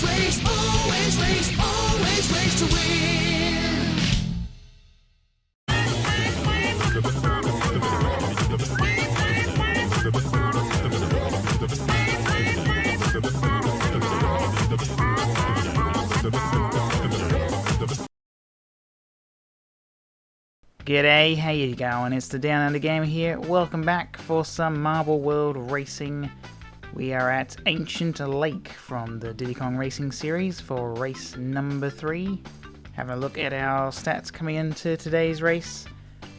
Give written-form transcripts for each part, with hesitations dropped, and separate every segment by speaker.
Speaker 1: always race to win.
Speaker 2: G'day, how you going? It's the Downunder Gamer here. Welcome back for some Marble World Racing. We are at Ancient Lake from the Diddy Kong Racing series for race number 3. Having a look at our stats coming into today's race.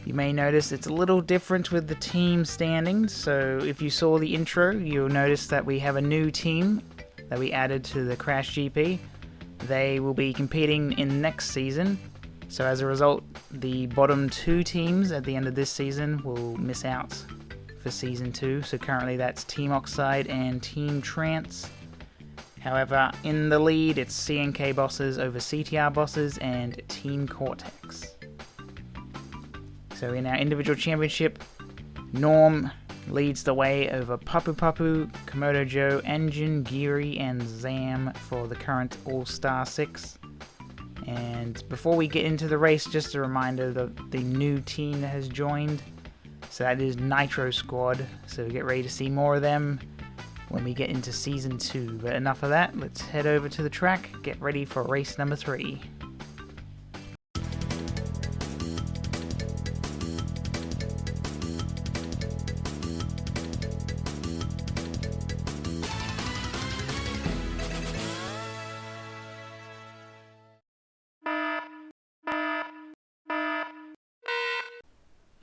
Speaker 2: You may notice it's a little different with the team standings, so if you saw the intro, you'll notice that we have a new team that we added to the Crash GP. They will be competing in next season. So as a result, the bottom 2 teams at the end of this season will miss out for Season 2. So currently that's Team Oxide and Team Trance. However, in the lead, it's CNK bosses over CTR bosses and Team Cortex. So in our individual championship, Norm leads the way over Papu Papu, Komodo Joe, Engine, Geary, and Zam for the current All-Star 6. And before we get into the race, just a reminder of the new team that has joined. So that is Nitro Squad. So get ready to see more of them when we get into Season 2. But enough of that, let's head over to the track, get ready for race number 3.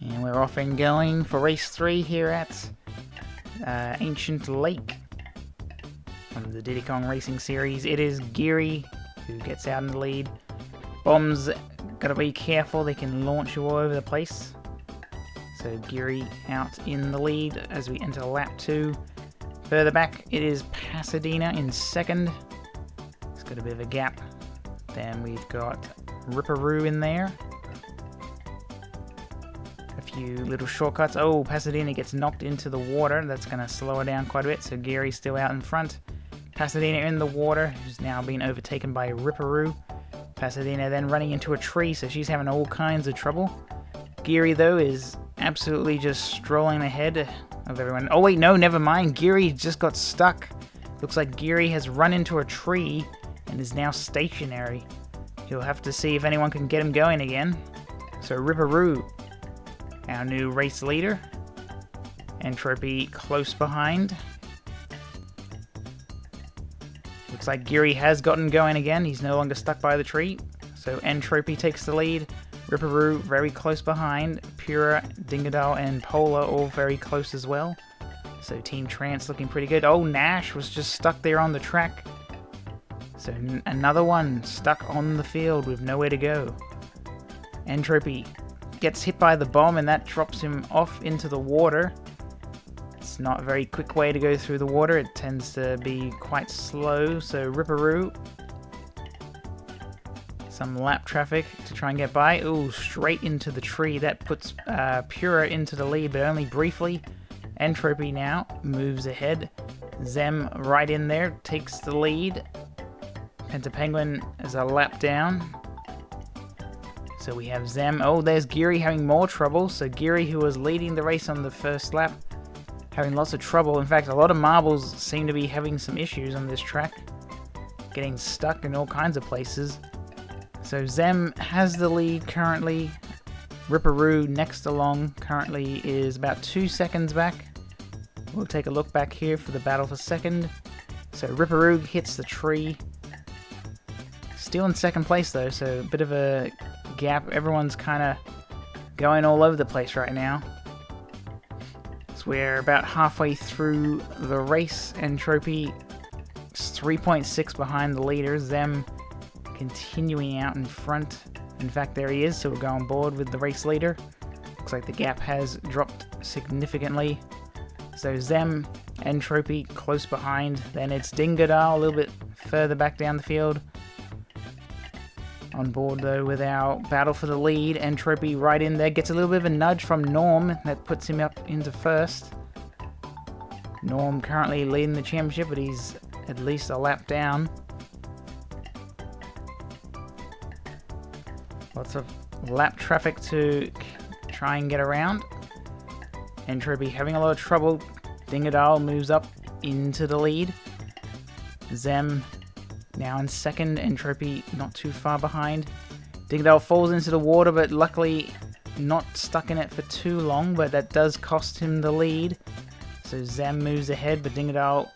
Speaker 2: And we're off and going for race 3 here at Ancient Lake from the Diddy Kong Racing series. It is Geary who gets out in the lead. Bombs, gotta be careful, they can launch you all over the place. So Geary out in the lead as we enter lap 2. Further back it is Pasadena in second. It's got a bit of a gap. Then we've got Ripperoo in there. A few little shortcuts. Oh, Pasadena gets knocked into the water. That's going to slow her down quite a bit. So Gary's still out in front. Pasadena in the water, who's now being overtaken by Ripperoo. Pasadena then running into a tree, so she's having all kinds of trouble. Geary, though, is absolutely just strolling ahead of everyone. Oh, wait, no, never mind. Geary just got stuck. Looks like Geary has run into a tree and is now stationary. He'll have to see if anyone can get him going again. So Ripperoo, our new race leader. Entropy close behind. Looks like Geary has gotten going again. He's no longer stuck by the tree. So Entropy takes the lead. Ripperoo very close behind. Pura, Dingadal, and Polar all very close as well. So Team Trance looking pretty good. Oh, Nash was just stuck there on the track. So another one stuck on the field with nowhere to go. Entropy gets hit by the bomb and that drops him off into the water. It's not a very quick way to go through the water. It tends to be quite slow. So Ripperoo, some lap traffic to try and get by. Ooh, straight into the tree. That puts Pura into the lead, but only briefly. Entropy now moves ahead. Zem right in there, takes the lead. Pentapenguin is a lap down. So we have Zem. Oh, there's Geary having more trouble. So Geary, who was leading the race on the first lap, having lots of trouble. In fact, a lot of marbles seem to be having some issues on this track. Getting stuck in all kinds of places. So Zem has the lead currently. Ripperoo next along currently is about 2 seconds back. We'll take a look back here for the battle for second. So Ripperoo hits the tree. Still in second place though, so a bit of a gap. Everyone's kind of going all over the place right now. So we're about halfway through the race. Entropy is 3.6 behind the leaders. Them continuing out in front. In fact, there he is, so we'll go on board with the race leader. Looks like the gap has dropped significantly. So Zem, Entropy close behind. Then it's Dingadal a little bit further back down the field. On board though with our battle for the lead. Entropy right in there, gets a little bit of a nudge from Norm that puts him up into first. Norm currently leading the championship, but he's at least a lap down. Lots of lap traffic to try and get around. Entropy having a lot of trouble. Dingadal moves up into the lead. Zem now in second. Entropy not too far behind. Dingadal falls into the water, but luckily not stuck in it for too long, but that does cost him the lead. So Zem moves ahead, but Dingadal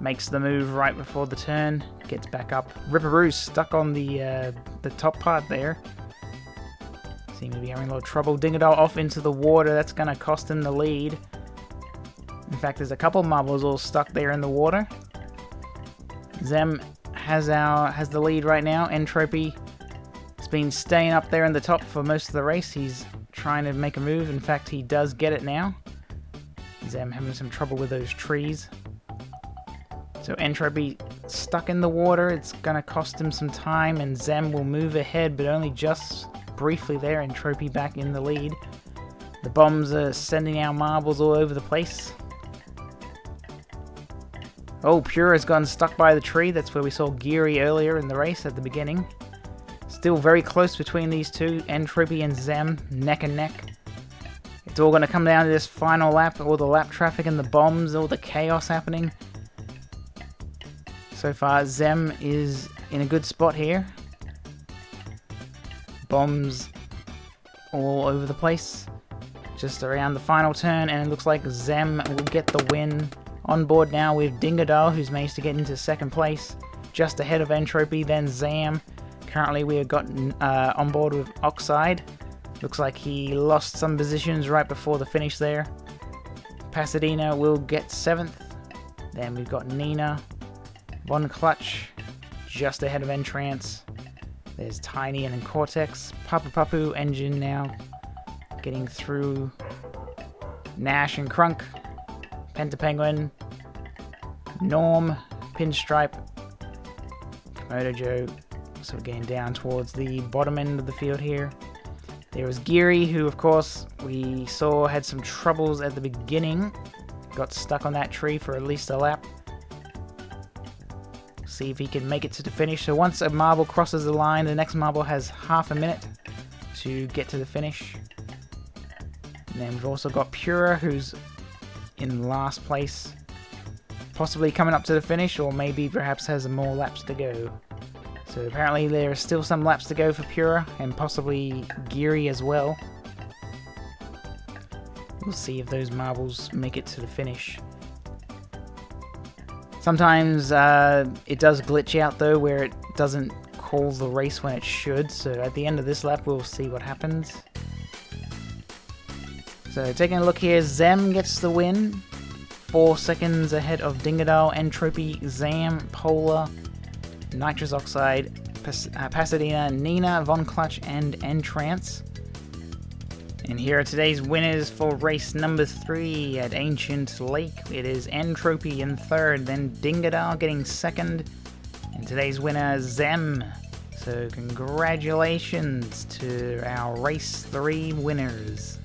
Speaker 2: makes the move right before the turn. Gets back up. Ripperoo stuck on the top part there. Seem to be having a little trouble. Dingadal off into the water. That's going to cost him the lead. In fact, there's a couple marbles all stuck there in the water. Zem has the lead right now. Entropy has been staying up there in the top for most of the race. He's trying to make a move. In fact, he does get it now. Zem having some trouble with those trees. So Entropy stuck in the water. It's going to cost him some time, and Zem will move ahead, but only just briefly there. Entropy back in the lead. The bombs are sending out marbles all over the place. Oh, Pura's gone stuck by the tree. That's where we saw Geary earlier in the race at the beginning. Still very close between these two. Entropy and Zem, neck and neck. It's all going to come down to this final lap. All the lap traffic and the bombs, all the chaos happening. So far, Zem is in a good spot here. Bombs all over the place. Just around the final turn, and it looks like Zem will get the win. On board now with Dingadal, who's managed to get into second place, just ahead of Entropy, then Zam. Currently we have got on board with Oxide. Looks like he lost some positions right before the finish there. Pasadena will get 7th. Then we've got Nina. Von Clutch, just ahead of Entrance. There's Tiny and then Cortex. Papu Papu engine now getting through. Nash and Crunk. Pentapenguin, Norm, Pinstripe, Komodo Joe, so getting down towards the bottom end of the field here. There was Geary, who of course we saw had some troubles at the beginning, got stuck on that tree for at least a lap. See if he can make it to the finish. So once a marble crosses the line, the next marble has half a minute to get to the finish. And then we've also got Pura, who's in last place, possibly coming up to the finish, or maybe perhaps has more laps to go. So apparently there are still some laps to go for Pura, and possibly Geary as well. We'll see if those marbles make it to the finish. Sometimes it does glitch out though, where it doesn't call the race when it should, so at the end of this lap we'll see what happens. So taking a look here, Zem gets the win. 4 seconds ahead of Dingadal, Entropy, Zam, Polar, Nitrous Oxide, Pasadena, Nina, Von Clutch, and Entrance. And here are today's winners for race number 3 at Ancient Lake. It is Entropy in 3rd, then Dingadal getting 2nd, and today's winner, Zem. So congratulations to our race 3 winners.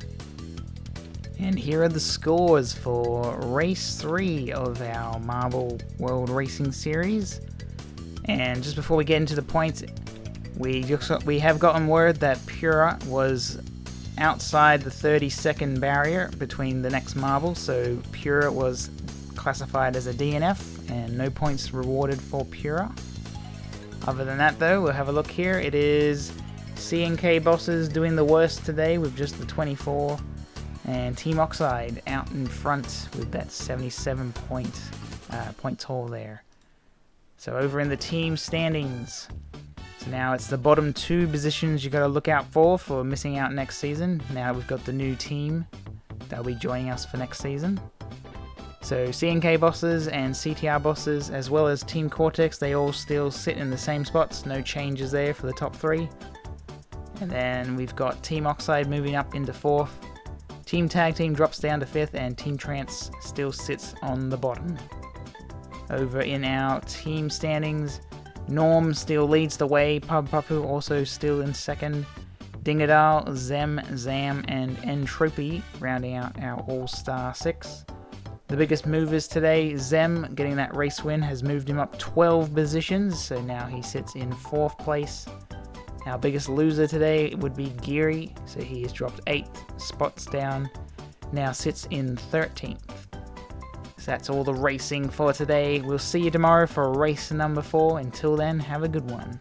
Speaker 2: And here are the scores for race 3 of our Marble World Racing Series. And just before we get into the points, we have gotten word that Pura was outside the 30-second barrier between the next marble, so Pura was classified as a DNF, and no points rewarded for Pura. Other than that though, we'll have a look here. It is C&K Bosses doing the worst today with just the 24. And Team Oxide out in front with that 77 point total there. So over in the team standings, so now it's the bottom 2 positions you got to look out for missing out next season. Now we've got the new team that'll be joining us for next season. So C&K Bosses and CTR Bosses, as well as Team Cortex, they all still sit in the same spots. No changes there for the top 3. And then we've got Team Oxide moving up into 4th. Team Tag Team drops down to 5th, and Team Trance still sits on the bottom. Over in our team standings, Norm still leads the way, Papu Papu also still in 2nd, Dingadal, Zem, Zam, and Entropy rounding out our All-Star 6. The biggest movers today, Zem getting that race win, has moved him up 12 positions, so now he sits in 4th place. Our biggest loser today would be Geary, so he has dropped 8 spots down, now sits in 13th. So that's all the racing for today. We'll see you tomorrow for race number 4. Until then, have a good one.